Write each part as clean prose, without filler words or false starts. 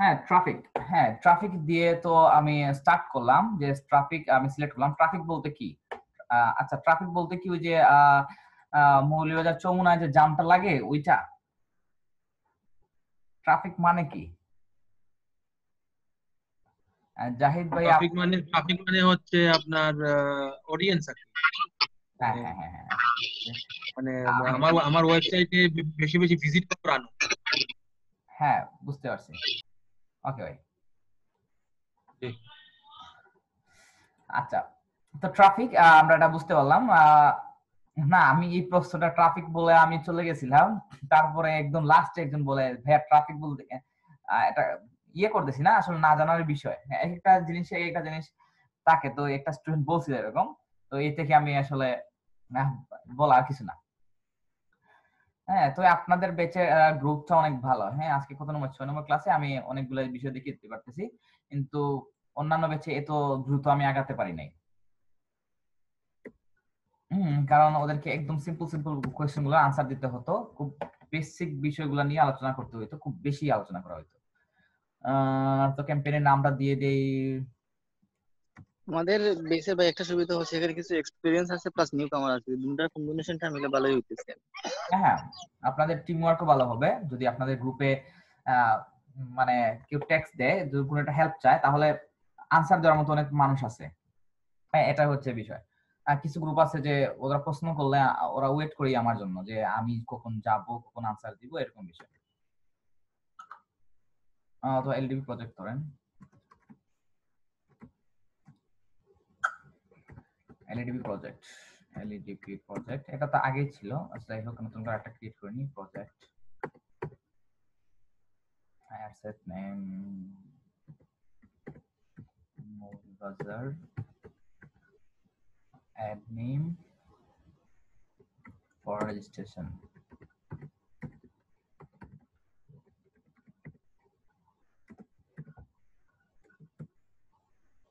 হ্যাঁ ট্রাফিক, হ্যাঁ ট্রাফিক দিয়ে তো আমি স্টার্ট করলাম যে ট্রাফিক আমি সিলেক্ট করলাম। ট্রাফিক বলতে কি? আচ্ছা ট্রাফিক বলতে কি ওই যে মৌলভীবাজার চৌমুনায় যে জামটা লাগে ওইটা ট্রাফিক মানে কি? জাহিদ ভাই ট্রাফিক মানে হচ্ছে আপনার অডিয়েন্স আর কি। হ্যাঁ মানে হ্যাঁ হ্যাঁ হ্যাঁ মানে আমি আমার আমার ওয়েবসাইটে বেশি বেশি ভিজিট করানো। হ্যাঁ বুঝতে পারছি। ওকে ভাই। জি। আচ্ছা তো ট্রাফিক আমরা এটা বুঝতে পারলাম। না আমি এই প্রশ্নটা ট্রাফিক বলে আমি চলে গেছিলাম, তারপরে একদম লাস্টে একজন বলে ভাইয়া ট্রাফিক বলতে এটা ইয়ে করতেছি না আসলে না জানার বিষয়। হ্যাঁ, এক একটা জিনিস এক একটা জিনিস থাকে, তো একটা স্টুডেন্ট বলছিল এরকম, তো এই থেকে আমি আসলে আহ, বলা আর কিছু না। হ্যাঁ তো আপনাদের ব্যাচের গ্রুপটা অনেক ভালো। হ্যাঁ আজকে কত নম্বর 6 নম্বর ক্লাসে আমি অনেকগুলো বিষয় দেখতে পারতেছি, কিন্তু অন্যান্য ব্যাচে এত দ্রুত আমি আগাতে পারি নাই। কারণ ওদেরকে একদম সিম্পল সিম্পল কোয়েশ্চেন গুলো আনসার দিতে হতো, খুব বেসিক বিষয়গুলো নিয়ে আলোচনা করতে হতো, খুব বেশি আলোচনা করা হতো। তো ক্যাম্পেইনের নামটা দিয়ে দেই। আমাদের বেসে ভাই একটা সুবিধা হচ্ছে এখানে কিছু এক্সপিরিয়েন্স আছে প্লাস নিউ কামার আছে, দুটার কম্বিনেশনটা মিলে ভালোই হইতেছে। হ্যাঁ আপনাদের টিম ওয়ার্কও ভালো হবে যদি আপনাদের গ্রুপে মানে কেউ টেক্সট দেয়, যদি কোনো একটা হেল্প চায় তাহলে আনসার দেওয়ার মতো অনেক মানুষ আছে। হ্যাঁ এটা হচ্ছে বিষয়। কিছু গ্রুপ আছে যে ওরা প্রশ্ন করলে ওরা ওয়েট করি আমার জন্য যে আমি কখন যাব কখন আনসার দিব এরকম বিষয়। তো এলডিবি প্রজেক্ট করেন, এলইডিবি প্রজেক্ট, এলইডিপি প্রজেক্ট এটা তো আগেই ছিল। আচ্ছা যাই হোক নতুন করে একটা ক্রিয়েট করে নিই project. Asset name Moulvibazar, add name for registration.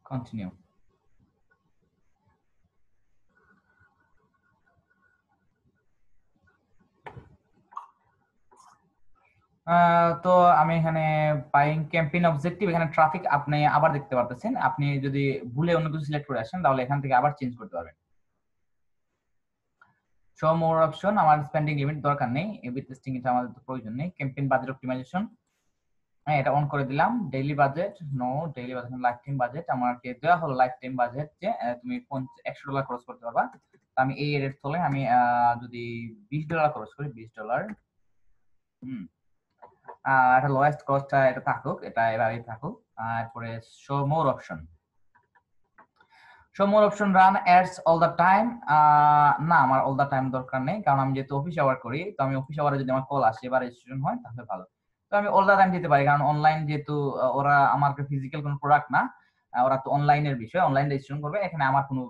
Continue. তো আমি এখানে বাইং ক্যাম্পেইন অবজেক্টিভ, এখানে ট্রাফিক আপনি আবার দেখতে পারতেছেন। আপনি যদি ভুলে অন্য কিছু সিলেক্ট করে আসেন তাহলে এখান থেকে আবার চেঞ্জ করতে পারবেন। শো মোর অপশন, আমার স্পেন্ডিং লিমিট দরকার নেই, এবি টেস্টিং এটা আমাদের প্রয়োজন নেই। ক্যাম্পেইন বাজেট অপটিমাইজেশন, হ্যাঁ এটা অন করে দিলাম। Daily budget no, daily budget lifetime budget আমাকে দেওয়া হলো লাইফ টাইম বাজেট যে তুমি $100 খরচ করতে পারবা। তো আমি এই রেট তোলে আমি যদি $20 খরচ করি, $20 এটা লোয়েস্ট কস্টটা এটা থাকুক, এটা এভাবেই থাকুক। তারপরে show more option, show more option run ads all the time. না আমার অল দ্য টাইম দরকার নেই, কারণ আমি যেহেতু অফিস আওয়ার করি, তো আমি অফিস আওয়ারে যদি আমার কল আসে বা রেজিস্ট্রেশন হয় তাহলে ভালো। তো আমি অল দ্য টাইম দিতে পারি, কারণ অনলাইন যেহেতু ওরা আমার ফিজিক্যাল কোনো প্রোডাক্ট না, ওরা তো অনলাইনের বিষয়, অনলাইন রেজিস্ট্রেশন করবে, এখানে আমার কোনো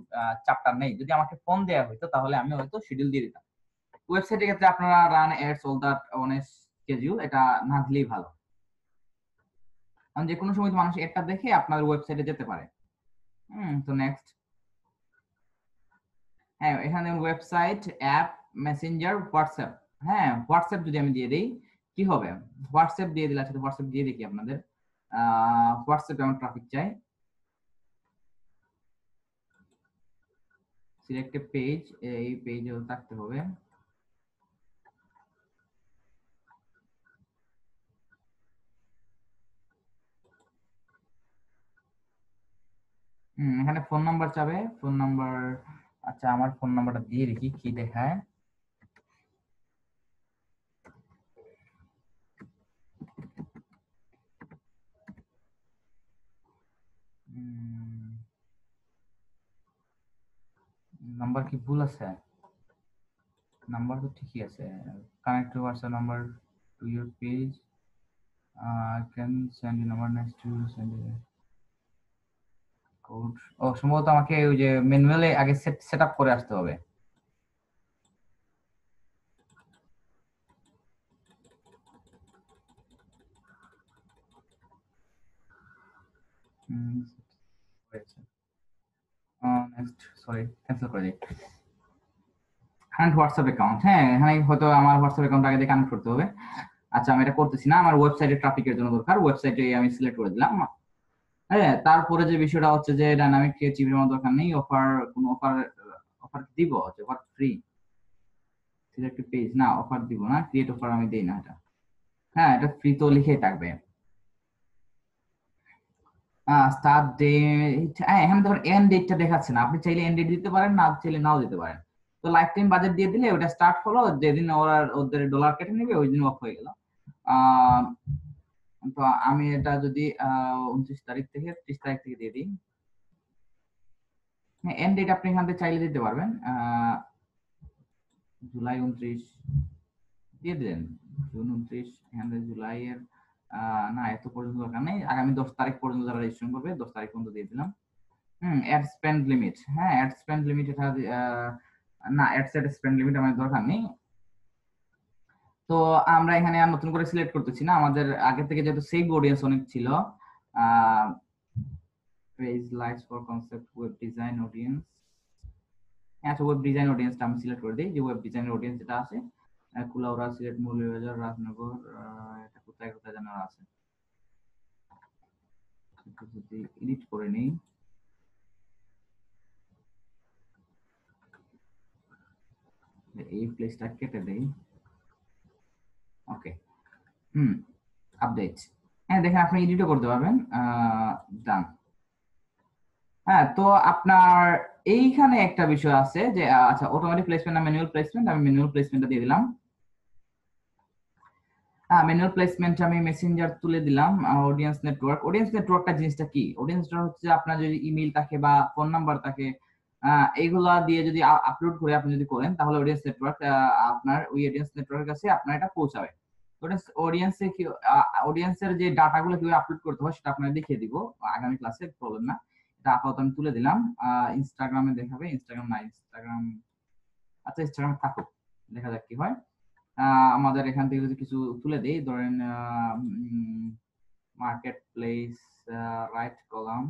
চ্যাপ্টার নেই। যদি আমাকে ফোন দেওয়া হতো তাহলে আমি হয়তো শিডিউল দিয়ে দিতাম। ওয়েবসাইটের ক্ষেত্রে আপনারা run ads all the on a schedule এটা না দিলেই ভালো, কারণ যে কোনো সময় মানুষ একটা দেখে আপনার ওয়েবসাইটে যেতে পারে। তো নেক্সট। হ্যাঁ এখানে ওয়েবসাইট, অ্যাপ, মেসেঞ্জার, হোয়াটসঅ্যাপ। হ্যাঁ হোয়াটসঅ্যাপ যদি আমি দিয়ে দিই কি হবে? হোয়াটসঅ্যাপ দিয়ে দিলে, আচ্ছা হোয়াটসঅ্যাপ দিয়ে দেখি আপনাদের। হোয়াটসঅ্যাপে আমার ট্রাফিক চাই। সিলেক্ট এ পেজ, এই পেজে থাকতে হবে। এখানে ফোন নাম্বার চাবে, ফোন নাম্বার। আচ্ছা আমার ফোন নাম্বারটা দিয়ে দেখি কি দেখায়। নাম্বার কি ভুল আছে? নাম্বার তো ঠিকই আছে। Connect to WhatsApp number to your page, can send you number next to send code. ও সম্ভবত আমাকে ওই যে ম্যানুয়ালি আগে সেট আপ করে আসতে হবে। নেক্সট সরি ক্যান্সেল করে দিই। কানেক্ট হোয়াটসঅ্যাপ অ্যাকাউন্ট, হ্যাঁ এখানে হয়তো আমার হোয়াটসঅ্যাপ অ্যাকাউন্ট আগে দিয়ে কানেক্ট করতে হবে। আচ্ছা আমি এটা করতেছি না, আমার ওয়েবসাইটে ট্রাফিকের জন্য দরকার, ওয়েবসাইটে আমি সিলেক্ট করে দিলাম। হ্যাঁ, তারপরে যে বিষয়টা হচ্ছে যে ডাইনামিক ক্রিয়েটিভের মতো দরকার নেই, অফার কোন অফার অফার দিব, অফার ফ্রি সিলেক্ট পেজ, না অফার দিব না, ক্রিয়েট অফার আমি দেই না এটা। হ্যাঁ, এটা ফ্রি তো লিখেই থাকবে। স্টার্ট ডেট, হ্যাঁ এখানে ধরুন এন্ড ডেটটা দেখাচ্ছে না, আপনি চাইলে এন্ড ডেট দিতে পারেন, না চাইলে নাও দিতে পারেন। তো লাইফ টাইম বাজেট দিয়ে দিলে ওটা স্টার্ট হলো যেদিন ওরা ওদের ডলার কেটে নেবে ওই দিন অফ হয়ে গেল। তো আমি এটা যদি 29 তারিখ থেকে 30 তারিখ থেকে দিয়ে দিই। হ্যাঁ, এন্ড ডেট আপনি এখান থেকে চাইলে দিতে পারবেন, জুলাই 29 দিয়ে দিলেন, জুন 29, এখান থেকে জুলাইয়ের না এত পর্যন্ত দরকার নেই, আগামী 10 তারিখ পর্যন্ত যারা রেজিস্ট্রেশন করবে 10 তারিখ পর্যন্ত দিয়ে দিলাম। অ্যাড স্পেন্ড লিমিট, হ্যাঁ অ্যাড স্পেন্ড লিমিট এটা না অ্যাড সেট স্পেন্ড লিমিট আমার দরকার নেই। তো আমরা এখানে আর নতুন করে সিলেক্ট করতেছি না, আমাদের আগে থেকে যেহেতু সেভ অডিয়েন্স অনেক ছিল, page likes for concept web design audience, আচ্ছা ওয়েব ডিজাইন অডিয়েন্সটা আমি সিলেক্ট করে দিই, যে ওয়েব ডিজাইনের অডিয়েন্স যেটা আছে কুলাউড়া, সিলেট, মৌলভীবাজার, রাজনগর, এটা কোথায় কোথায় জানা আছে, যদি এডিট করে নেই, এই প্লেসটা কেটে দেই, ওকে। আপডেট, হ্যাঁ দেখেন আপনি এডিটও করতে পারবেন, ডান। হ্যাঁ, তো আপনার এইখানে একটা বিষয় আছে যে আচ্ছা অটোমেটিক প্লেসমেন্ট না ম্যানুয়াল প্লেসমেন্ট, আমি ম্যানুয়াল প্লেসমেন্টটা দিয়ে দিলাম। হ্যাঁ, ম্যানুয়াল প্লেসমেন্ট আমি মেসেঞ্জার তুলে দিলাম। অডিয়েন্স নেটওয়ার্ক, অডিয়েন্স নেটওয়ার্কটা জিনিসটা কি, অডিয়েন্সটা হচ্ছে আপনার যদি ইমেল থাকে বা ফোন নাম্বার থাকে, এইগুলা দিয়ে যদি আপলোড করে আপনি যদি করেন তাহলে অডিয়েন্স নেটওয়ার্ক আপনার ওই অডিয়েন্স নেটওয়ার্কের কাছে আপনার এটা পৌঁছাবে। অডিয়েন্সে কি অডিয়েন্সের যে ডাটাগুলো কিভাবে আপলোড করতে হয় সেটা আপনাকে দেখিয়ে দিব আগামী ক্লাসে, প্রবলেম না। এটা আপাতত আমি তুলে দিলাম। ইনস্টাগ্রামে দেখাবে, ইনস্টাগ্রাম না, ইনস্টাগ্রাম আচ্ছা ইনস্টাগ্রামে থাকুক, দেখা যাক কি হয়। আমাদের এখান থেকে যদি কিছু তুলে দেই, ধরেন market place, right column,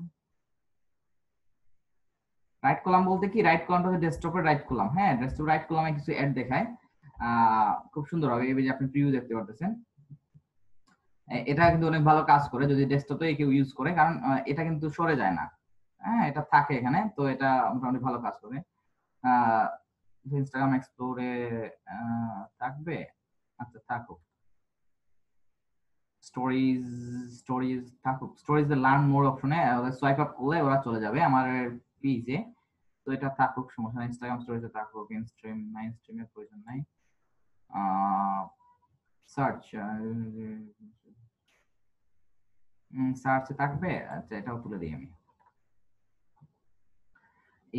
right column বলতে কি, রাইট কলামটা হচ্ছে ডেস্কটপের রাইট কলাম, হ্যাঁ ডেস্কটপ রাইট কলামে কিছু অ্যাড দেখায়, খুব সুন্দর হবে, এই যে আপনি প্রিভিউ দেখতে পারতেছেন, এটা কিন্তু অনেক ভালো কাজ করে যদি ডেস্কটপে কেউ ইউজ করে, কারণ এটা কিন্তু সরে যায় না, হ্যাঁ এটা থাকে এখানে, তো এটা মোটামুটি ভালো কাজ করে। ইনস্টাগ্রাম এক্সপ্লোরে থাকবে, আচ্ছা থাকুক, স্টোরিজ, স্টোরিজ থাকুক, স্টোরিজ লার্ন মোর অপশনে সোয়াইপ আপ করলে ওরা চলে যাবে আমার পেজে, তো এটা থাকুক, সমস্যা নাই, ইনস্টাগ্রাম স্টোরিজে থাকুক, ইনস্ট্রিম না, ইনস্ট্রিমের প্রয়োজন নাই, সার্চ, সার্চে থাকবে, আচ্ছা এটাও তুলে দিই আমি,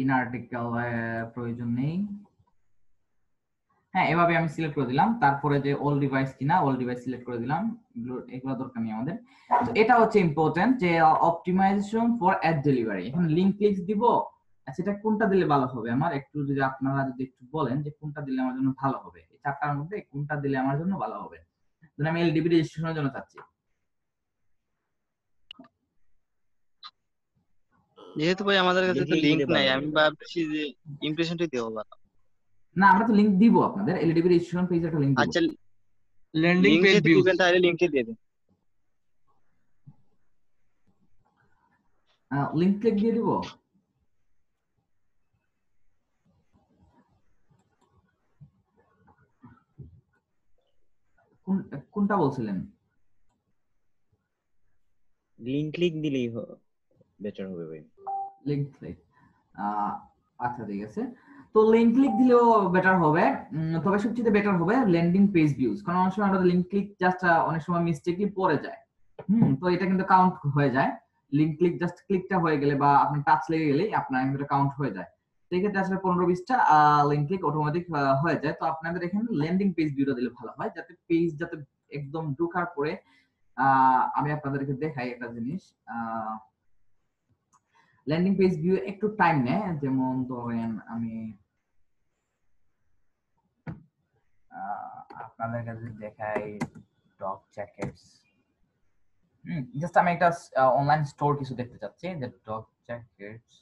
ইন আর্টিকেল প্রয়োজন নেই। হ্যাঁ, এভাবে আমি সিলেক্ট করে দিলাম, তারপরে যে অল ডিভাইস কিনা অল ডিভাইস সিলেক্ট করে দিলাম, এগুলো দরকার নেই আমাদের। তো এটা হচ্ছে ইম্পর্টেন্ট যে অপটিমাইজেশন ফর অ্যাড ডেলিভারি, এখন লিংক ক্লিক দিব, সেটা কোনটা দিলে ভালো হবে, আমার একটু যদি আপনারা যদি একটু বলেন যে কোনটা দিলে আমার জন্য ভালো হবে, এই চারটার মধ্যে কোনটা দিলে আমার জন্য ভালো হবে, ধরুন আমি এলডিবি রেজিস্ট্রেশনের জন্য চাচ্ছি। যেহেতু ভাই আমাদের কাছে তো লিঙ্কেই লিংক দিলে নাই, ভালো আমি হবে। ভাবছি যে ইমপ্রেশনটাই দেবো ভালো। না আমরা তো লিংক দিব, আপনাদের এলডিবি রেজিস্ট্রেশন পেজে একটা লিংক দিব। আচ্ছা, ল্যান্ডিং লিংক পেজ যেহেতু ভিউজ, দিবেন তাহলে লিংকে দিয়ে দিন। লিংক ক্লিক দিয়ে দিব, কোনটা বলছিলেন? লিঙ্ক ক্লিক দিলেই বেটার হবে ভাই। লিংক ক্লিক, আচ্ছা ঠিক আছে, তো লিংক ক্লিক দিলেও বেটার হবে, তবে সবচেয়ে বেটার হবে ল্যান্ডিং পেজ ভিউজ, কারণ অনেক সময় আমরা লিংক ক্লিক জাস্ট অনেক সময় মিস্টেকলি পড়ে যায়, তো এটা কিন্তু কাউন্ট হয়ে যায়, লিংক ক্লিক জাস্ট ক্লিকটা হয়ে গেলে বা আপনার টাচ লেগে গেলেই আপনার কিন্তু কাউন্ট হয়ে যায়, তো এক্ষেত্রে আসলে 15-20টা লিংক ক্লিক অটোমেটিক হয়ে যায়। তো আপনাদের এখানে ল্যান্ডিং পেজ ভিউটা দিলে ভালো হয়, যাতে পেজ যাতে একদম ঢোকার পরে আমি আপনাদেরকে দেখাই একটা জিনিস, ল্যান্ডিং পেজ ভিউ একটু টাইম নেয়, যেমন ধরেন আমি আপনাদের কাছে দেখাই ডগ জ্যাকেটস, জাস্ট আমি একটা অনলাইন স্টোর কিছু দেখতে চাচ্ছি, যে ডগ জ্যাকেটস,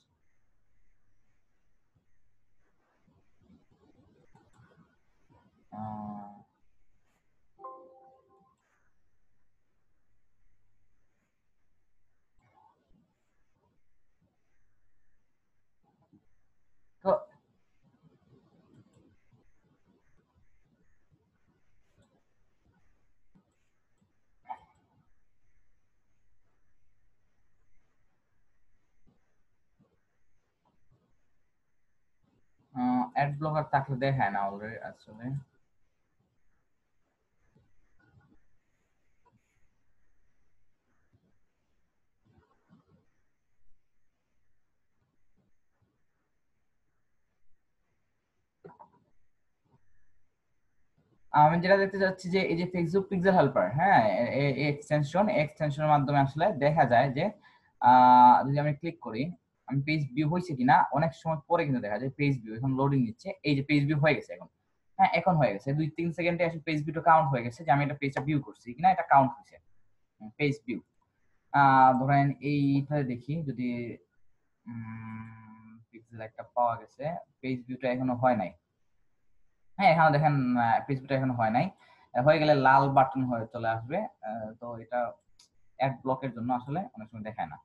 অ্যাড ব্লকার থাকলে দেখায় না অলরেডি আসলে। আমি যেটা দেখতে চাচ্ছি যে এই যে ফেসবুক পিক্সেল হেল্পার, হ্যাঁ, এই এক্সটেনশনের মাধ্যমে আসলে দেখা যায় যে যদি আমি ক্লিক করি আমি পেজ ভিউ হয়েছে কিনা, অনেক সময় পরে কিন্তু দেখা যায় পেজ ভিউ এখন লোডিং নিচ্ছে। এই যে পেজ ভিউ হয়ে গেছে এখন, হ্যাঁ এখন হয়ে গেছে 2-3 সেকেন্ডে আসলে পেজ ভিউটা কাউন্ট হয়ে গেছে যে আমি এটা পেজটা ভিউ করছি কিনা, এটা কাউন্ট হয়েছে পেজ ভিউ। ধরেন এইটাতে দেখি যদি পিক্সেল একটা পাওয়া গেছে, পেজ ভিউটা এখনো হয় নাই। হ্যাঁ এখানে দেখেন পেজ ভিউটা এখনো হয় নাই, হয়ে গেলে লাল বাটন হয়ে চলে আসবে। তো এটা অ্যাড ব্লকের জন্য আসলে অনেক সময় দেখায় না।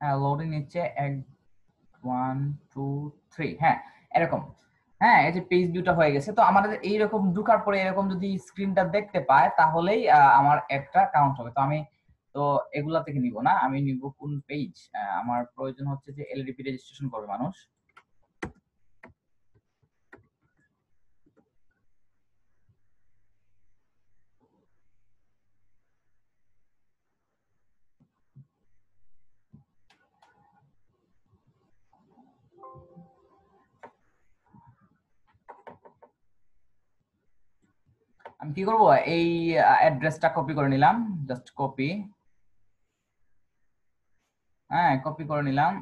হ্যাঁ লোডিং নিচ্ছে 1 2 3, হ্যাঁ এরকম। হ্যাঁ এই যে পেজ ভিউটা হয়ে গেছে। তো আমাদের এইরকম ঢোকার পরে এরকম যদি স্ক্রিনটা দেখতে পায় তাহলেই আমার একটা কাউন্ট হবে। তো আমি তো এগুলা থেকে নিব না, আমি নিব কোন পেজ, আমার প্রয়োজন হচ্ছে যে এলডিপি রেজিস্ট্রেশন করবে মানুষ। আমি কি করব, এই অ্যাড্রেসটা কপি করে নিলাম, জাস্ট কপি, হ্যাঁ কপি করে নিলাম।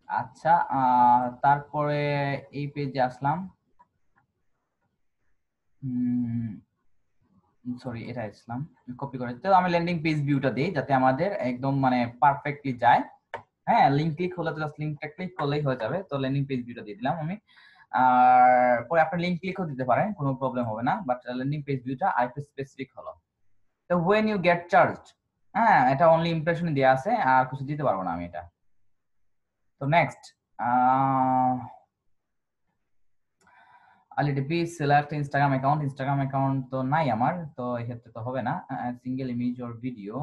আচ্ছা তারপরে এই পেজে আসলাম, সরি এটা আসলাম, কপি করে। তো আমি ল্যান্ডিং পেজ ভিউটা দিই যাতে আমাদের একদম মানে পারফেক্টলি যায়। হ্যাঁ লিংক ক্লিক হলে তো জাস্ট লিংকটা ক্লিক করলেই হয়ে যাবে। তো ল্যান্ডিং পেজ ভিউটা দিয়ে দিলাম আমি। আর পরে আপনি লিংক ক্লিকও দিতে পারেন, কোনো প্রবলেম হবে না, বাট ল্যান্ডিং পেজ ভিউটা আরেকটু স্পেসিফিক হলো। তো when you get charged, হ্যাঁ এটা অনলি ইমপ্রেশন দেয়া আছে, আর কিছু দিতে পারবো না আমি এটা। তো নেক্সট আলিডিপি সিলেক্ট ইনস্টাগ্রাম অ্যাকাউন্ট তো নাই আমার, তো এক্ষেত্রে তো হবে না। Single image or video,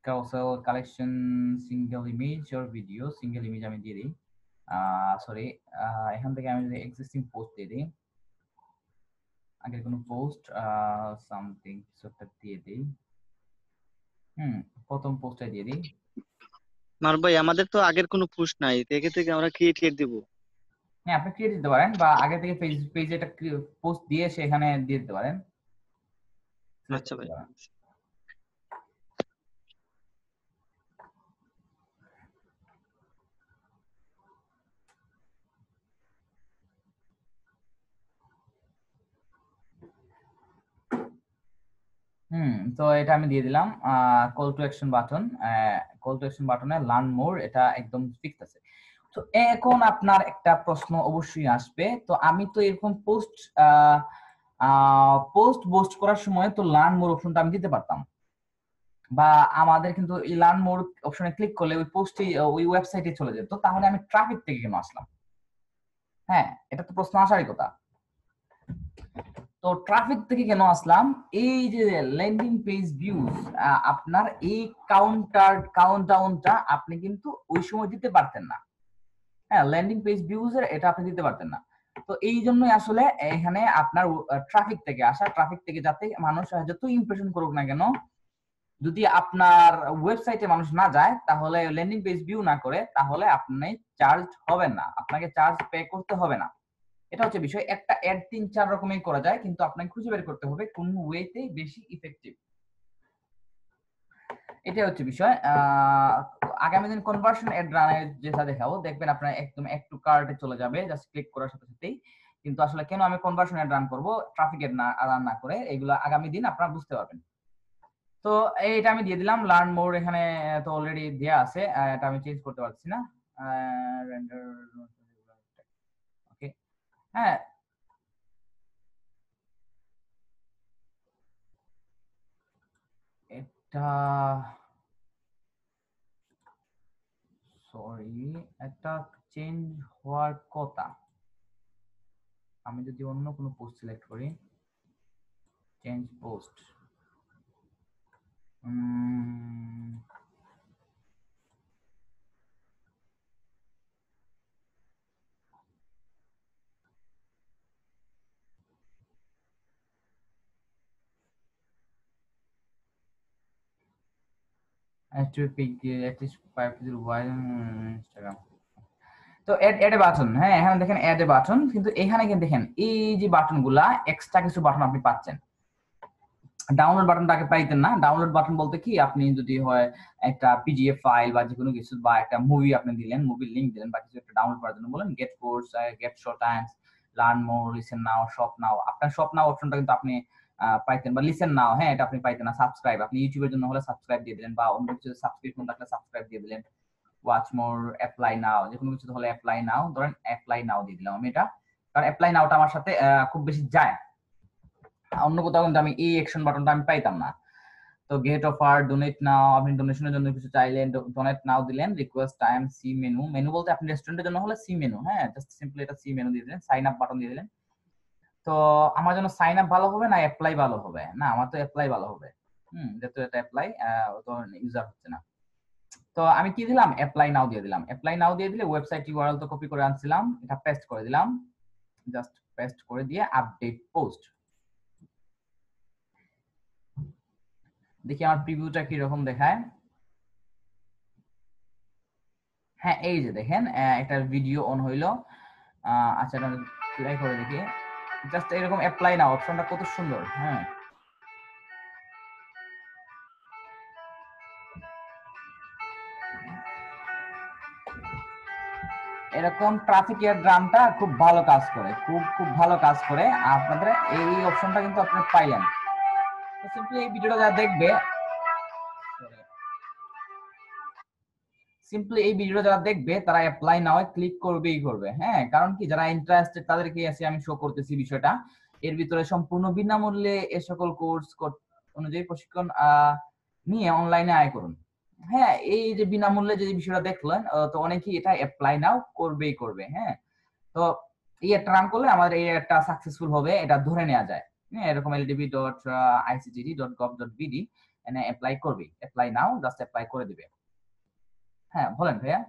carousel collection, single image or video, single image আমি দিয়ে দিই। সরি এখান থেকে আমি যদি এক্সিস্টিং পোস্ট দিয়ে দিই, আগের কোনো পোস্ট সামথিং কিছু একটা দিয়ে দিই, প্রথম পোস্টটা দিয়ে দিই। ভাই আমাদের তো আগের কোনো পুশ নাই, থেকে থেকে আমরা ক্রিয়েট দিব। হ্যাঁ আপনি ক্রিয়েট দিতে পারেন, বা আগে থেকে পেজে একটা পোস্ট দিয়ে সেখানে দিয়ে দিতে পারেন। আচ্ছা ভাই। তো এটা আমি দিয়ে দিলাম call to action button. Call to action বাটনে লার্ন মোর এটা একদম ফিক্স আছে। তো এখন আপনার একটা প্রশ্ন অবশ্যই আসবে, তো আমি তো এরকম পোস্ট করার সময় তো লার্ন মোর অপশনটা আমি দিতে পারতাম, বা আমাদের কিন্তু এই লার্ন মোর অপশনে ক্লিক করলে ওই পোস্টে ওই ওয়েবসাইটে চলে যেত, তাহলে আমি ট্রাফিক থেকে কেন আসলাম? হ্যাঁ এটা তো প্রশ্ন আসারই কথা। তো ট্রাফিক থেকে কেন আসলাম, এই যে ল্যান্ডিং পেজ ভিউজ, আপনার এই কাউন্টডাউনটা আপনি কিন্তু ওই সময় দিতে পারতেন না। হ্যাঁ ল্যান্ডিং পেজ ভিউজ এর এটা আপনি দিতে পারতেন না। তো এই জন্যই আসলে এখানে আপনার ট্রাফিক থেকে আসা, ট্রাফিক থেকে যাতে মানুষ যত ইমপ্রেশন করুক না কেন, যদি আপনার ওয়েবসাইটে মানুষ না যায় তাহলে ল্যান্ডিং পেজ ভিউ না করে, তাহলে আপনি চার্জ হবেন না, আপনাকে চার্জ পে করতে হবে না। এটা হচ্ছে বিষয়। একটা অ্যাড 3-4 রকমের করা যায়, কিন্তু আপনাকে খুঁজে বের করতে হবে কোন ওয়েতে বেশি ইফেক্টিভ। এটা হচ্ছে বিষয়। আগামী দিন কনভার্সন অ্যাড রানের যেটা দেখাবো, দেখবেন আপনার একদম অ্যাড টু কার্টে চলে যাবে জাস্ট ক্লিক করার সাথে সাথেই। কিন্তু আসলে কেন আমি কনভার্সন অ্যাড রান করব ট্রাফিক অ্যাড না রান না করে, এগুলো আগামী দিন আপনারা বুঝতে পারবেন। তো এইটা আমি দিয়ে দিলাম লার্ন মোর, এখানে তো অলরেডি দেয়া আছে, এটা আমি চেঞ্জ করতে পারছি না। রেন্ডার ওকে, হ্যাঁ এটা সরি, একটা চেঞ্জ হওয়ার কথা। আমি যদি অন্য কোনো পোস্ট সিলেক্ট করি, চেঞ্জ পোস্ট, Instagram। তো এড এ বাটন, হ্যাঁ এখানে দেখেন এড এ বাটন, কিন্তু এখানে কিন্তু দেখেন এই যে বাটনগুলা এক্সট্রা কিছু বাটন আপনি পাচ্ছেন। ডাউনলোড বাটনটাকে পাইতেন না। ডাউনলোড বাটন বলতে কি, আপনি যদি হয় একটা পিডিএফ ফাইল বা যে কোনো কিছু বা একটা মুভি আপনি দিলেন, মুভির লিংক দিলেন বা কিছু একটা ডাউনলোড করার জন্য বলেন, get course, get short times, learn more, listen now, shop now. আপনার শপ নাও অপশনটা কিন্তু আপনি পাইতেন, বা লিসেন নাও, হ্যাঁ এটা আপনি পাইতেন না। সাবস্ক্রাইব, আপনি ইউটিউবের জন্য হলে সাবস্ক্রাইব দিয়ে দিলেন, বা অন্য কিছু সাবস্ক্রিপশন থাকলে সাবস্ক্রাইব দিয়ে দিলেন। ওয়াচ মোর, অ্যাপ্লাই নাও, যে কোনো কিছু হলে অ্যাপ্লাই নাও, ধরেন অ্যাপ্লাই নাও দিয়ে দিলাম আমি এটা, কারণ অ্যাপ্লাই নাওটা আমার সাথে খুব বেশি যায়। অন্য কোথাও কিন্তু আমি এই অ্যাকশন বাটনটা আমি পাইতাম না। তো গেট অফার, ডোনেট নাও, আপনি ডোনেশনের জন্য কিছু চাইলেন, ডোনেট নাও দিলেন, request time, see menu. Menu বলতে আপনি রেস্টুরেন্টের জন্য হলে সি মেনু, হ্যাঁ জাস্ট সিম্পলি এটা সি মেনু দিয়ে দিলেন, সাইন আপ বাটন দিয়ে দিলেন। তো আমার জন্য সাইন আপ ভালো হবে না অ্যাপ্লাই ভালো হবে? না, আমার তো অ্যাপ্লাই ভালো হবে, যেহেতু এটা অ্যাপ্লাই, তো ইউজার হচ্ছে না। তো আমি কি দিলাম, অ্যাপ্লাই নাও দিয়ে দিলাম। অ্যাপ্লাই নাও দিয়ে দিলে ওয়েবসাইট ইউআরএল তো কপি করে আনছিলাম, এটা পেস্ট করে দিলাম, জাস্ট পেস্ট করে দিয়ে আপডেট পোস্ট। দেখি আমার প্রিভিউটা কি রকম দেখায়। হ্যাঁ এই যে দেখেন একটা ভিডিও অন হইলো। আচ্ছা এটা প্লে করে দেখি, জাস্ট এরকম অ্যাপ্লাই নাও অপশনটা কত সুন্দর। হ্যাঁ এরকম ট্রাফিক এর ড্রামটা খুব ভালো কাজ করে, খুব খুব ভালো কাজ করে। আপনাদের এই অপশনটা কিন্তু আপনারা পাইলেন। তো সিম্পলি এই ভিডিওটা যারা দেখবে, সিম্পলি এই ভিডিওটা যারা দেখবে তারা অ্যাপ্লাই নাও ক্লিক করবেই করবে। হ্যাঁ কারণ কি, যারা ইন্টারেস্টেড তাদেরকে এসে আমি শো করতেছি বিষয়টা। এর ভিতরে সম্পূর্ণ বিনামূল্যে এ সকল কোর্স অনুযায়ী প্রশিক্ষণ নিয়ে অনলাইনে আয় করুন। হ্যাঁ এই যে বিনামূল্যে যে বিষয়টা দেখলেন, তো অনেকেই এটা অ্যাপ্লাই নাও করবেই করবে। হ্যাঁ তো এই একটা রান করলে আমাদের এই একটা সাকসেসফুল হবে, এটা ধরে নেওয়া যায়। হ্যাঁ এরকম ldb.ictt.gov.bd এনে অ্যাপ্লাই করবে, অ্যাপ্লাই নাও জাস্ট অ্যাপ্লাই করে দিবে। হ্যাঁ বলেন ভাইয়া।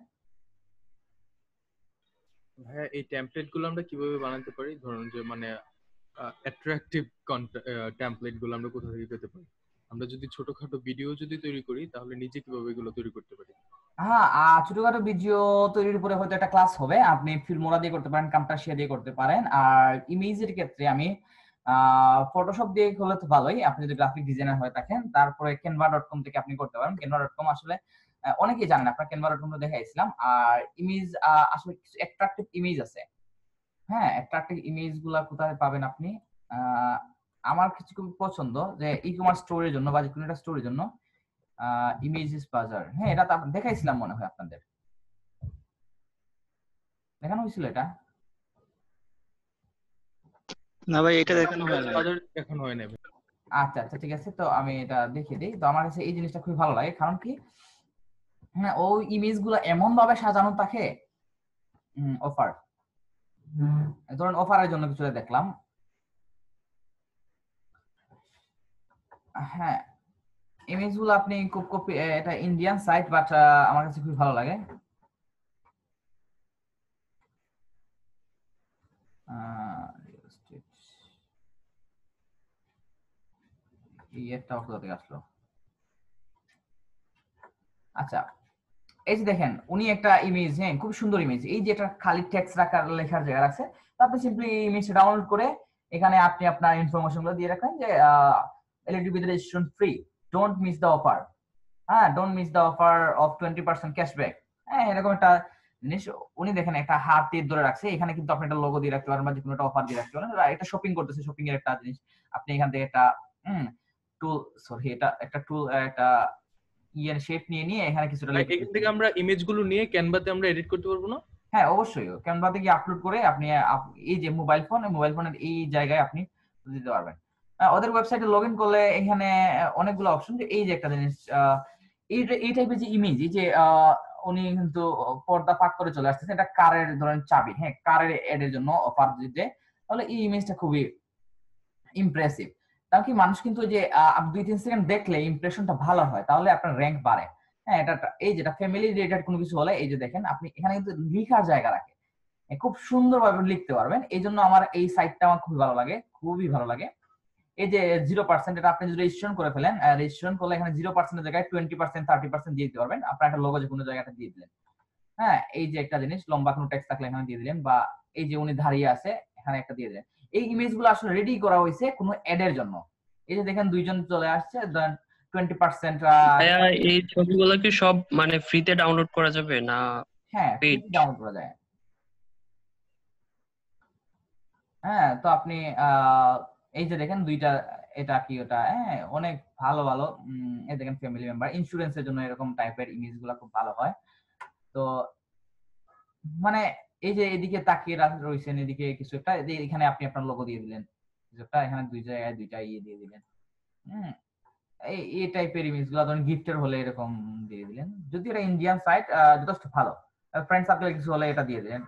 হ্যাঁ, এই টেমপ্লেট গুলো আমরা কিভাবে বানাতে পারি? ধরুন যে মানে অ্যাট্রাকটিভ টেমপ্লেট গুলো আমরা কোথা থেকে পেতে পারি? আমরা যদি ছোটখাটো ভিডিও যদি তৈরি করি তাহলে নিজে কিভাবে এগুলো তৈরি করতে পারি? হ্যাঁ ছোটখাটো ভিডিও তৈরির উপরে হয়তো একটা ক্লাস হবে, আপনি ফিল্মোরা দিয়ে করতে পারেন, কামটাসিয়া দিয়ে করতে পারেন। আর ইমেজের ক্ষেত্রে আমি ফটোশপ দিয়ে হলে তো ভালোই, আপনি যদি গ্রাফিক ডিজাইনার হয়ে থাকেন। তারপরে canva.com থেকে আপনি করতে পারেন। canva.com আসলে অনেকেই জানেন, আপনার canva.com দেখাইছিলাম। আর ইমেজ আসলে কিছু অ্যাট্রাকটিভ ইমেজ আছে। হ্যাঁ অ্যাট্রাকটিভ ইমেজ গুলা কোথায় পাবেন আপনি? আমার কিছু খুব পছন্দ যে ই কমার্স স্টোরের জন্য বা যে কোনো একটা স্টোরের জন্য ইমেজেস বাজার, হ্যাঁ এটা তো দেখাইছিলাম মনে হয়, আপনাদের দেখানো হয়েছিল এটা। না ভাই, এটা দেখানো হয় না। তাদের দেখানো হয় না। আচ্ছা আচ্ছা ঠিক আছে, তো আমি এটা দেখিয়ে দিই। তো আমার কাছে এই জিনিসটা খুবই ভালো লাগে, কারণ কি, হ্যাঁ ওই ইমেজ গুলো এমন ভাবে সাজানো থাকে। অফার, ধরুন অফারের জন্য কিছু দেখলাম। হ্যাঁ ইমেজ গুলো আপনি খুব কপি, এটা ইন্ডিয়ান সাইট বাট আমার কাছে খুব ভালো লাগে। এই একটা কোথা থেকে আসলো? আচ্ছা এই যে দেখেন উনি একটা ইমেজ, হ্যাঁ খুব সুন্দর ইমেজ, এই যে এটা খালি টেক্সট রাখার লেখার জায়গা রাখছে। তো আপনি সিম্পলি ইমেজটা ডাউনলোড করে এখানে আপনি আপনার ইনফরমেশন গুলো দিয়ে রাখেন যে LED with registration free, don't miss the offer. হ্যাঁ don't miss the offer of 20% cashback. হ্যাঁ এরকম একটা জিনিস উনি দেখেন একটা হাত তীর ধরে রাখছে, এখানে কিন্তু আপনি একটা লোগো দিয়ে রাখতে পারেন বা যে কোনো একটা অফার দিয়ে রাখতে পারেন। এটা শপিং করতেছে, শপিং এর একটা জিনিস আপনি এখান থেকে একটা টুল, সরি এটা একটা টুল, একটা ইয়ের শেপ নিয়ে নিয়ে এখানে কিছুটা ভাই, এখান থেকে আমরা ইমেজ গুলো নিয়ে ক্যানভাতে আমরা এডিট করতে পারবো না? হ্যাঁ অবশ্যই ক্যানভাতে গিয়ে আপলোড করে আপনি এই যে মোবাইল ফোনের এই জায়গায় আপনি দিতে পারবেন। ওদের ওয়েবসাইটে লগ ইন করলে এখানে অনেকগুলো অপশন, এই যে একটা জিনিস এই টাইপের যে ইমেজ, এই যে উনি কিন্তু পর্দা ফাঁক করে চলে আসতেছে, এটা কারের ধরেন চাবি, হ্যাঁ কারের এড এর জন্য অফার দিতে, তাহলে এই ইমেজটা খুবই ইমপ্রেসিভ। তাও কি মানুষ কিন্তু যে 2-3 সেকেন্ড দেখলে ইমপ্রেশনটা ভালো হয়, তাহলে আপনার র্যাঙ্ক বাড়ে। হ্যাঁ এটা এই যেটা ফ্যামিলি রিলেটেড কোনো কিছু হলে, এই যে দেখেন আপনি এখানে কিন্তু লেখার জায়গা রাখে, খুব সুন্দরভাবে লিখতে পারবেন। এই জন্য আমার এই সাইটটা আমার খুবই ভালো লাগে, খুবই ভালো লাগে। এই যে 0%, এটা আপনি যদি রেজিস্ট্রেশন করে ফেলেন, রেজিস্ট্রেশন করলে এখানে 0%-এর জায়গায় 20%, 30% দিয়ে দিতে পারবেন। আপনার একটা লোগো যে কোনো জায়গাটা দিয়ে দিলেন। হ্যাঁ এই যে একটা জিনিস, লম্বা কোনো টেক্সট থাকলে এখানে দিয়ে দিলেন, বা এই যে উনি দাঁড়িয়ে আছে এখানে একটা দিয়ে দিলেন। এই ইমেজগুলো আসলে রেডি করা হয়েছে কোনো অ্যাড এর জন্য। এই যে দেখেন দুইজন চলে আসছে, দেন 20%। ভাইয়া এই ছবিগুলো কি সব মানে ফ্রিতে ডাউনলোড করা যাবে না হ্যাঁ পেইড? ডাউনলোড করা যায়। হ্যাঁ তো আপনি এই যে দেখেন দুইটা, এটা কি ওটা, হ্যাঁ অনেক ভালো ভালো। এই দেখেন ফ্যামিলি মেম্বার, ইন্স্যুরেন্সের জন্য এরকম টাইপের ইমেজ গুলা খুব ভালো হয়। তো মানে এই যে এদিকে তাকিয়ে রয়েছেন, এদিকে কিছু একটা, এখানে আপনি আপনার লোগো দিয়ে দিলেন কিছু একটা, এখানে দুই জায়গায় দুইটা ইয়ে দিয়ে দিলেন। হম এই টাইপের ইমেজ গুলা ধরেন গিফটের হলে এরকম দিয়ে দিলেন, যদি এটা ইন্ডিয়ান সাইট যথেষ্ট ভালো। ফ্রেন্ড সার্কেলে কিছু হলে এটা দিয়ে দিলেন।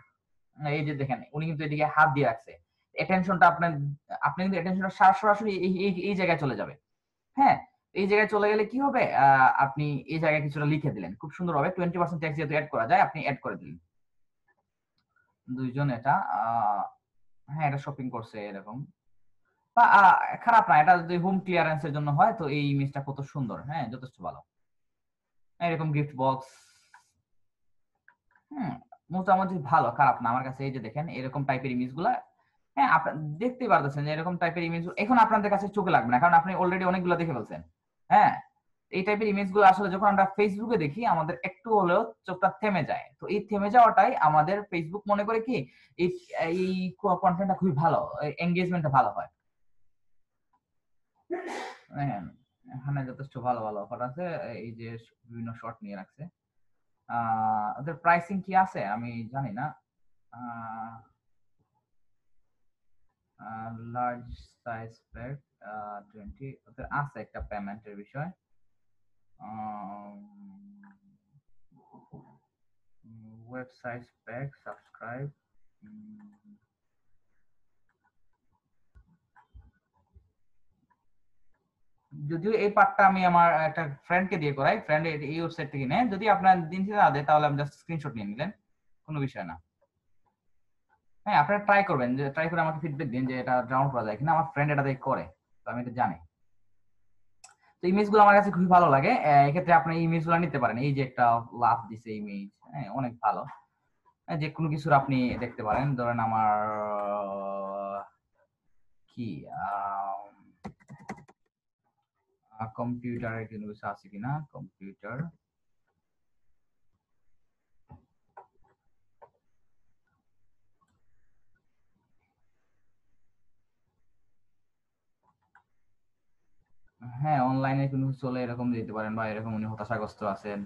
এই যে দেখেন উনি কিন্তু এদিকে হাত দিয়ে রাখছে, অ্যাটেনশনটা আপনার, আপনি কিন্তু অ্যাটেনশনটা সরাসরি এই জায়গায় চলে যাবে। হ্যাঁ এই জায়গায় চলে গেলে কি হবে, আপনি এই জায়গায় কিছুটা লিখে দিলেন খুব সুন্দরভাবে, 20% ট্যাক্স যেহেতু অ্যাড করা যায়, আপনি অ্যাড করে দিলেন। দুইজন এটা হ্যাঁ এটা শপিং করছে এরকম, বা খারাপ না, এটা যদি হোম ক্লিয়ারেন্স এর জন্য হয় তো এই ইমেজটা কত সুন্দর, হ্যাঁ যথেষ্ট ভালো। এরকম গিফট বক্স, মোটামুটি ভালো, খারাপ না আমার কাছে। এই যে দেখেন এরকম টাইপের ইমেজ গুলা, হ্যাঁ আপনারা দেখতেই পারতেছেন যে এরকম টাইপের ইমেজ এখন আপনাদের কাছে চোখে লাগবে না, কারণ আপনি অলরেডি অনেকগুলো দেখে ফেলছেন। হ্যাঁ এই টাইপের ইমেজ গুলো আসলে যখন আমরা ফেসবুকে দেখি, আমাদের একটু হলেও চোখটা থেমে যায়। তো এই থেমে যাওয়াটাই আমাদের ফেসবুক মনে করে কি এই এই কন্টেন্টটা খুবই ভালো, এঙ্গেজমেন্টটা ভালো হয়। হ্যাঁ এখানে যথেষ্ট ভালো ভালো অফার আছে, এই যে বিভিন্ন শর্ট নিয়ে রাখছে। ওদের প্রাইসিং কি আছে আমি জানি না। লার্জ সাইজ প্যাক 20, ওদের আছে একটা পেমেন্টের বিষয়। ওয়েবসাইট প্যাক সাবস্ক্রাইব, যদিও এই পার্টটা আমি আমার একটা ফ্রেন্ডকে দিয়ে করাই, ফ্রেন্ড এই ওয়েবসাইট থেকে নেয়। যদি আপনার দিন শেষে না দেয় তাহলে আমি জাস্ট স্ক্রিনশট নিয়ে নিলেন, কোনো বিষয় না। হ্যাঁ আপনারা ট্রাই করবেন, যে ট্রাই করে আমাকে ফিডব্যাক দিন যে এটা ডাউনলোড করা যায় কিনা। আমার ফ্রেন্ড এটা দিয়ে করে, তো আমি এটা জানি। তো ইমেজ গুলো আমার কাছে খুবই ভালো লাগে, এক্ষেত্রে আপনি ইমেজ গুলো নিতে পারেন। এই যে একটা লাভ দিছে ইমেজ, হ্যাঁ অনেক ভালো। যে কোনো কিছুর আপনি দেখতে পারেন, ধরেন আমার কি কম্পিউটারের কোনো কিছু আছে কিনা, কম্পিউটার, হ্যাঁ অনলাইনে কোনো কিছু চলে এরকম দিতে পারেন, বা এরকম উনি হতাশাগ্রস্ত আছেন।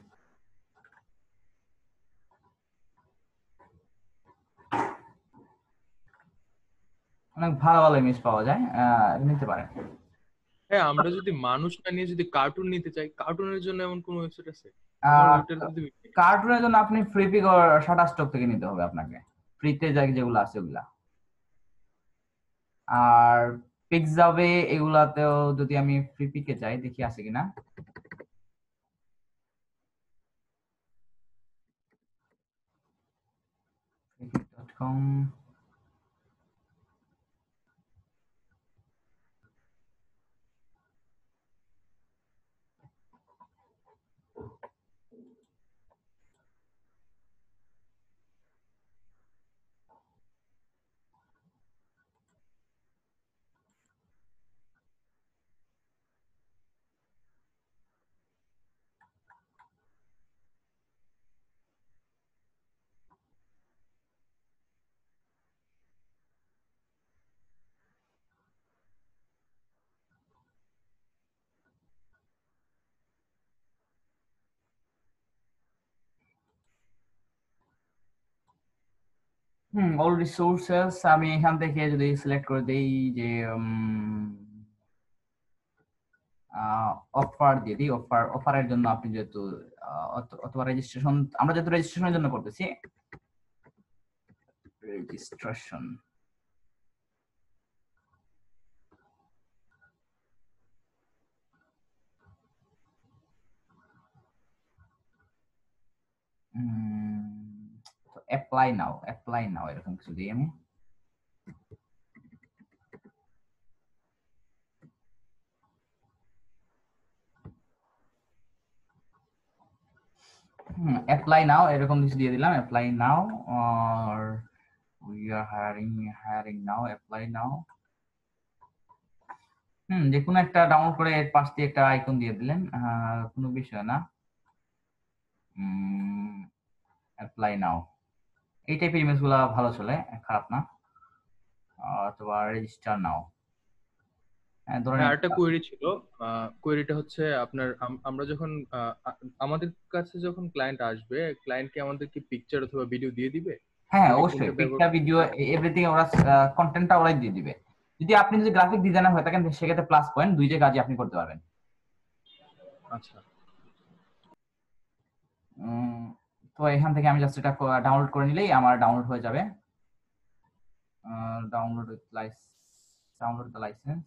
অনেক ভালো ভালো ইমেজ পাওয়া যায়, নিতে পারেন। হ্যাঁ আমরা যদি মানুষ না নিয়ে যদি কার্টুন নিতে চাই, কার্টুনের জন্য এমন কোন ওয়েবসাইট আছে? আমার ওইটার মধ্যে কার্টুনের জন্য আপনি ফ্রি পিক ও শাটারস্টক থেকে নিতে হবে আপনাকে, ফ্রিতে যেগুলো আছে ওগুলা। আর পিক্সাবে এগুলাতেও যদি আমি ফ্রি পিকে যাই, দেখি আছে কিনা। freepik.com, অল রিসোর্সেস, আমি এখান থেকে যদি সিলেক্ট করে দেই যে অফার দিয়ে দিই। অফারের জন্য আপনি যেহেতু অথবা রেজিস্ট্রেশন, আমরা যেহেতু রেজিস্ট্রেশনের জন্য করতেছি, রেজিস্ট্রেশন অ্যাপ্লাই নাও এরকম কিছু দিই আমি। অ্যাপ্লাই নাও এরকম কিছু দিয়ে দিলাম, অ্যাপ্লাই নাও আর we are hiring now, apply now. যে কোনো একটা ডাউনলোড করে এর পাশ দিয়ে একটা আইকন দিয়ে দিলেন, কোনো বিষয় না। অ্যাপ্লাই নাও, এই টাইপের ইমেজ গুলা ভালো চলে, খারাপ না। অথবা রেজিস্টার নাও। ধরেন আরেকটা কোয়েরি ছিল, কোয়েরিটা হচ্ছে আপনার আমরা যখন আমাদের কাছে যখন ক্লায়েন্ট আসবে, ক্লায়েন্ট কি আমাদেরকে পিকচার অথবা ভিডিও দিয়ে দিবে? হ্যাঁ যদি অবশ্যই, কোনটা ব্যবহার পিকচার ভিডিও এভরিথিং ওরা কন্টেন্টটা ওরাই দিয়ে দিবে। যদি আপনি গ্রাফিক ডিজাইনার হয়ে থাকেন সেক্ষেত্রে প্লাস পয়েন্ট, দুইটা কাজই আপনি করতে পারবেন। আচ্ছা, তো এখান থেকে আমি জাস্ট এটা ডাউনলোড করে নিলেই আমার ডাউনলোড হয়ে যাবে। Download with download the licence,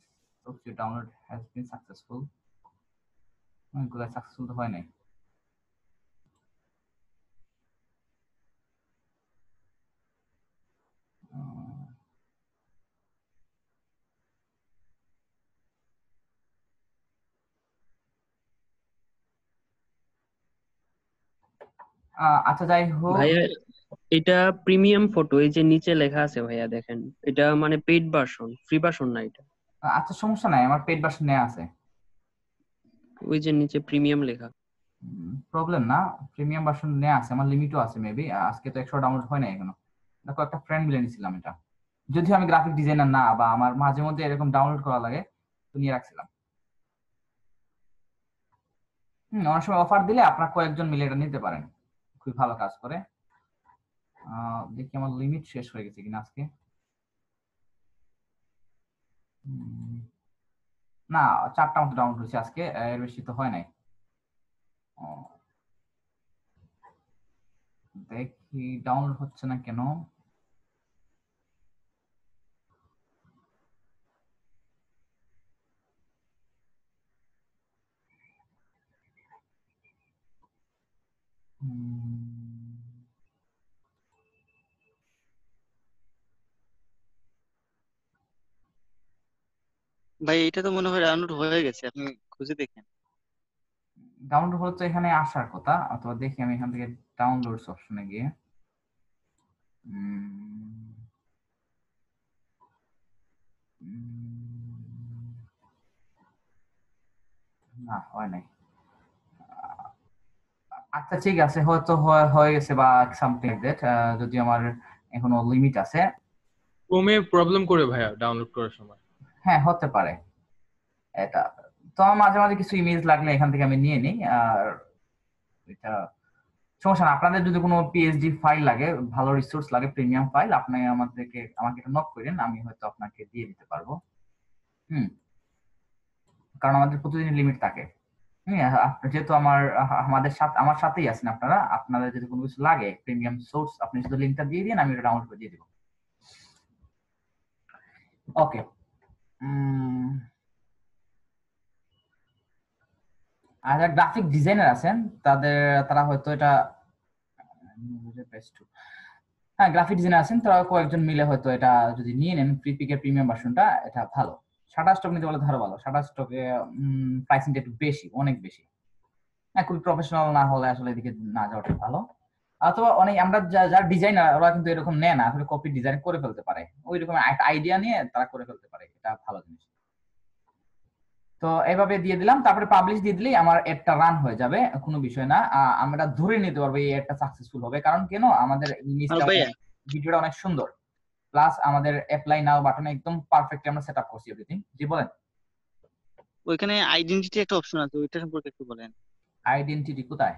your download has been successful. কোথায় সাকসেসফুল তো হয় নাই। আচ্ছা যাই হোক, ভাইয়া এটা প্রিমিয়াম ফটো, এই যে নিচে লেখা আছে ভাইয়া দেখেন, এটা মানে পেইড ভার্সন, ফ্রি ভার্সন না এটা। আচ্ছা সমস্যা নাই, আমার পেড ভার্সন নেওয়া আছে, ওই যে নিচে প্রিমিয়াম লেখা। প্রবলেম না। প্রিমিয়াম ভার্সন নেওয়া আছে, আমার লিমিটও আছে মেবি, আজকে তো 100 ডাউনলোড হয় না এখনো। দেখো একটা ফ্রেন্ড মিলে নিছিলাম এটা, যদিও আমি গ্রাফিক ডিজাইনার না বা আমার মাঝে মধ্যে এরকম ডাউনলোড করা লাগে, তো নিয়ে রাখছিলাম। অনেক সময় অফার দিলে আপনার কয়েকজন মিলে এটা নিতে পারেন, খুবই ভালো কাজ করে। দেখি আমার লিমিট শেষ হয়ে গেছে কিনা আজকে। না, 4টা মতো ডাউনলোড হয়েছে আজকে, এর বেশি তো হয় নাই। দেখি ডাউনলোড হচ্ছে না কেন। ভাই এটা তো মনে হয় ডাউনলোড হয়ে গেছে, আপনি খুঁজে দেখেন। ডাউনলোড হলে তো এখানে আসার কথা, অথবা দেখি আমি এখান থেকে ডাউনলোডস অপশনে গিয়ে। না হয় নাই। আচ্ছা ঠিক আছে, হয়তো হয়ে গেছে বা সামথিং লাইক দ্যাট, যদি আমার এখনো লিমিট আছে। ক্রোমে প্রবলেম করে ভাইয়া ডাউনলোড করার সময়। হ্যাঁ হতে পারে এটা। তো আমার মাঝে মাঝে কিছু ইমেজ লাগলে এখান থেকে আমি নিয়ে নিই, আর এটা সমস্যা না। আপনাদের যদি কোনো পিএইচডি ফাইল লাগে, ভালো রিসোর্স লাগে, প্রিমিয়াম ফাইল, আপনি আমাকে এটা নক করেন, আমি হয়তো আপনাকে দিয়ে দিতে পারবো। কারণ আমাদের প্রতিদিন লিমিট থাকে। যেহেতু আমার সাথেই আছেন আপনারা, আপনাদের যদি কোনো কিছু লাগে প্রিমিয়াম সোর্স, আপনি শুধু লিংকটা দিয়ে দিন, আমি এটা ডাউনলোড করে দিয়ে দিব। ওকে, আর যারা গ্রাফিক ডিজাইনার আছেন তারা হয়তো এটা, হ্যাঁ গ্রাফিক ডিজাইনার আছেন তারা কয়েকজন মিলে হয়তো এটা যদি নিয়ে নেন, ফ্রিপিকের প্রিমিয়াম ভার্সনটা, এটা ভালো। শাটার স্টক নিতে বলে ধরো ভালো, শাটার স্টকে প্রাইসিংটা একটু বেশি, অনেক বেশি। হ্যাঁ খুবই প্রফেশনাল না হলে আসলে এদিকে না যাওয়াটা ভালো। অথবা অনেক আমরা যারা ডিজাইনার ওরা কিন্তু এরকম নেয় না, আসলে কপি ডিজাইন করে ফেলতে পারে, ওই রকম একটা আইডিয়া নিয়ে তারা করে ফেলতে পারে, এটা ভালো জিনিস। তো এইভাবে দিয়ে দিলাম, তারপরে পাবলিশ দিয়ে দিলেই আমার এডটা রান হয়ে যাবে, কোনো বিষয় না। আমরা ধরে নিতে পারবো এই এডটা সাকসেসফুল হবে, কারণ কেন আমাদের আর ভাইয়া ভিডিওটা অনেক সুন্দর, প্লাস আমাদের অ্যাপ্লাই নাও বাটনে একদম পারফেক্টলি আমরা সেটআপ করছি এভরিথিং। জি বলেন। ওইখানে আইডেন্টিটি একটা অপশন আছে, ওইটা সম্পর্কে একটু বলেন। আইডেন্টিটি কোথায়?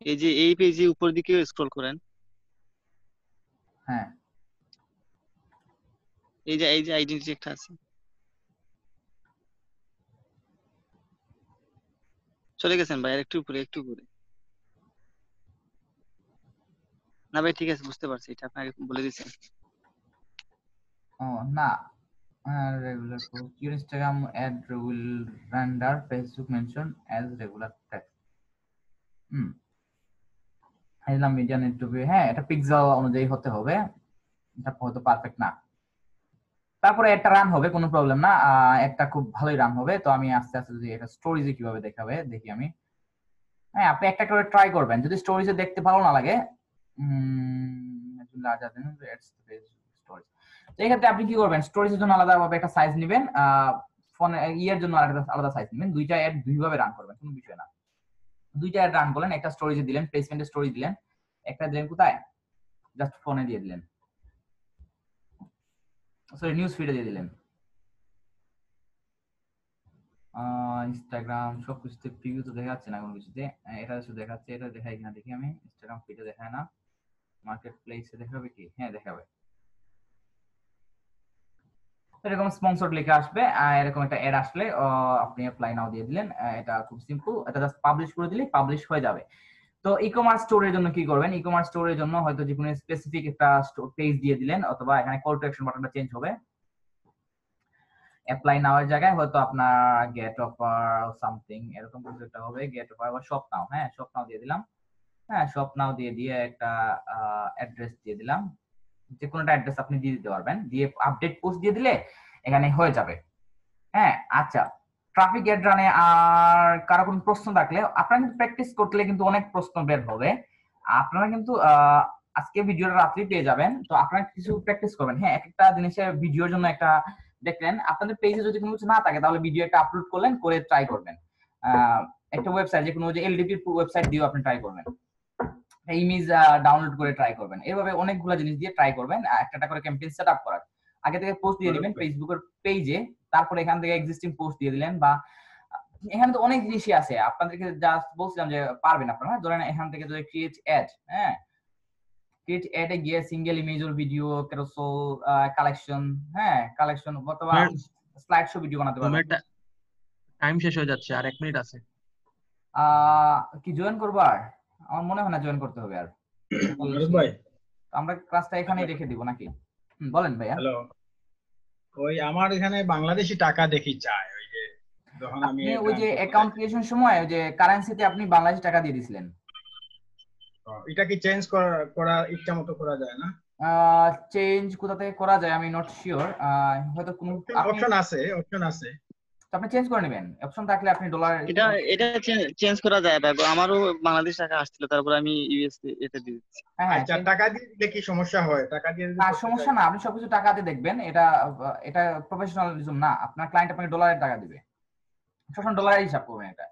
এই যে এই পেজে উপর দিকে স্ক্রল করেন, হ্যাঁ এই যে আইডেন্টিটি একটা আছে। চলে গেছেন ভাই, আর একটু উপরে, একটু উপরে। না ভাই ঠিক আছে, বুঝতে পারছি, এটা আপনাকে বলে দিয়েছেন। ও না, regular post your Instagram ad will render Facebook mention as regular text। হাইলাম মিডিয়া নিড টু বি, হ্যাঁ এটা পিক্সেল অনুযায়ী হতে হবে, এটা হয়তো পারফেক্ট না। তারপরে একটা রান হবে, কোনো প্রবলেম না, একটা খুব ভালোই রান হবে। তো আমি আস্তে আস্তে যদি এটা স্টোরিজে কিভাবে দেখাবে দেখি আমি। হ্যাঁ আপনি একটা করে ট্রাই করবেন, যদি স্টোরিজে দেখতে ভালো না লাগে এই ক্ষেত্রে আপনি কি করবেন, স্টোরিজের জন্য আলাদাভাবে একটা সাইজ নেবেন, ফোনে ইয়ের জন্য আলাদা সাইজ নেবেন, দুইটা অ্যাড দুইভাবে রান করবেন, কোনো বিষয় না। দুইটা অ্যাড রান করলেন, একটা স্টোরিজে দিলেন, প্লেসমেন্টে স্টোরি দিলেন, একটা দিলেন কোথায়, জাস্ট ফোনে দিয়ে দিলেন, সরি নিউজ ফিডে দিয়ে দিলেন। ইনস্টাগ্রাম সবকিছুতে প্রিভিউ তো দেখাচ্ছে না কোনো কিছুতে, এটা শুধু দেখাচ্ছে, এটা দেখাই কিনা দেখি আমি। ইনস্টাগ্রাম ফিডে দেখায় না, মার্কেট প্লেসে দেখাবে কি, হ্যাঁ দেখাবে। এরকম স্পন্সর লিখে আসবে, এরকম একটা অ্যাড আসলে আপনি অ্যাপ্লাই নাও দিয়ে দিলেন, এটা খুব সিম্পল, এটা জাস্ট পাবলিশ করে দিলেই পাবলিশ হয়ে যাবে। তো ই কমার্স স্টোরের জন্য কি করবেন, ই কমার্স স্টোরের জন্য হয়তো যে কোনো স্পেসিফিক একটা পেজ দিয়ে দিলেন, অথবা এখানে কল টু অ্যাকশন বাটনটা চেঞ্জ হবে, অ্যাপ্লাই নাও এর জায়গায় হয়তো আপনার গেট অফার সামথিং এরকম কিছু একটা হবে, গেট অফার বা শপ নাও, হ্যাঁ শপ নাও দিয়ে দিলাম। হ্যাঁ শপ নাও দিয়ে একটা অ্যাড্রেস দিয়ে দিলাম, যে কোনো একটা অ্যাড্রেস আপনি দিয়ে দিতে পারবেন, দিয়ে আপডেট পোস্ট দিয়ে দিলে এখানে হয়ে যাবে। হ্যাঁ আচ্ছা, ট্রাফিক অ্যাড রানে আর কারো কোনো প্রশ্ন থাকলে আপনারা কিন্তু প্র্যাকটিস করলে কিন্তু অনেক প্রশ্ন বের হবে, আপনারা কিন্তু আজকে ভিডিওটা রাত্রি পেয়ে যাবেন, তো আপনারা কিছু প্র্যাকটিস করবেন। হ্যাঁ একটা জিনিসের ভিডিওর জন্য একটা দেখলেন, আপনাদের পেজে যদি কোনো কিছু না থাকে তাহলে ভিডিও একটা আপলোড করলেন, করে ট্রাই করবেন, একটা ওয়েবসাইট যে কোনো যে এলডিপির ওয়েবসাইট দিয়েও আপনি ট্রাই করবেন, ইমেজ ডাউনলোড করে ট্রাই করবেন, এভাবে অনেকগুলো জিনিস দিয়ে ট্রাই করবেন, একটা করে ক্যাম্পেইন সেটআপ করার আগে থেকে পোস্ট দিয়ে দিবেন ফেসবুকের পেজে, তারপরে এখান থেকে এক্সিস্টিং পোস্ট দিয়ে দিলেন, বা এখানে তো অনেক জিনিসই আছে, আপনাদেরকে জাস্ট বলছিলাম যে পারবেন আপনারা, ধরেন এখান থেকে যদি ক্রিয়েট অ্যাড, হ্যাঁ ক্রিয়েট অ্যাডে গিয়ে single image or video carousel collection, হ্যাঁ কালেকশন অথবা স্লাইড শো ভিডিও বানাতে পারবেন। টাইম শেষ হয়ে যাচ্ছে, আর 1 মিনিট আছে। কি জয়েন করবার, আমার মনে হয় না জয়েন করতে হবে আর। ভাই আমরা ক্লাসটা এখানেই রেখে দিব নাকি? বলেন ভাইয়া। হ্যালো, ওই আমার এখানে বাংলাদেশি টাকা দেখি চায়, ওই যে যখন আমি আপনি ওই যে অ্যাকাউন্ট ক্রিয়েশন সময় ওই যে কারেন্সিতে আপনি বাংলাদেশি টাকা দিয়ে দিয়েছিলেন, এটা কি চেঞ্জ করা ইচ্ছা মতো করা যায় না? চেঞ্জ কোথা থেকে করা যায় আমি নট শিওর, হয়তো কোনো অপশন আছে তো আপনি চেঞ্জ করে নেবেন, অপশন থাকলে আপনি ডলার এটা চেঞ্জ করা যায় ভাই, আমারও বাংলাদেশ টাকা আসছিল, তারপর আমি ইউএসএ এটা দিয়ে দিচ্ছি। হ্যাঁ আচ্ছা, টাকা দিয়ে দিলে কি সমস্যা হয়? টাকা দিয়ে দিলে না সমস্যা না, আপনি সবকিছু টাকা দিয়ে দেখবেন, এটা প্রফেশনালিজম না, আপনার ক্লায়েন্ট আপনাকে ডলারের টাকা দিবে, সবসময় ডলারের হিসাব করবেন এটা।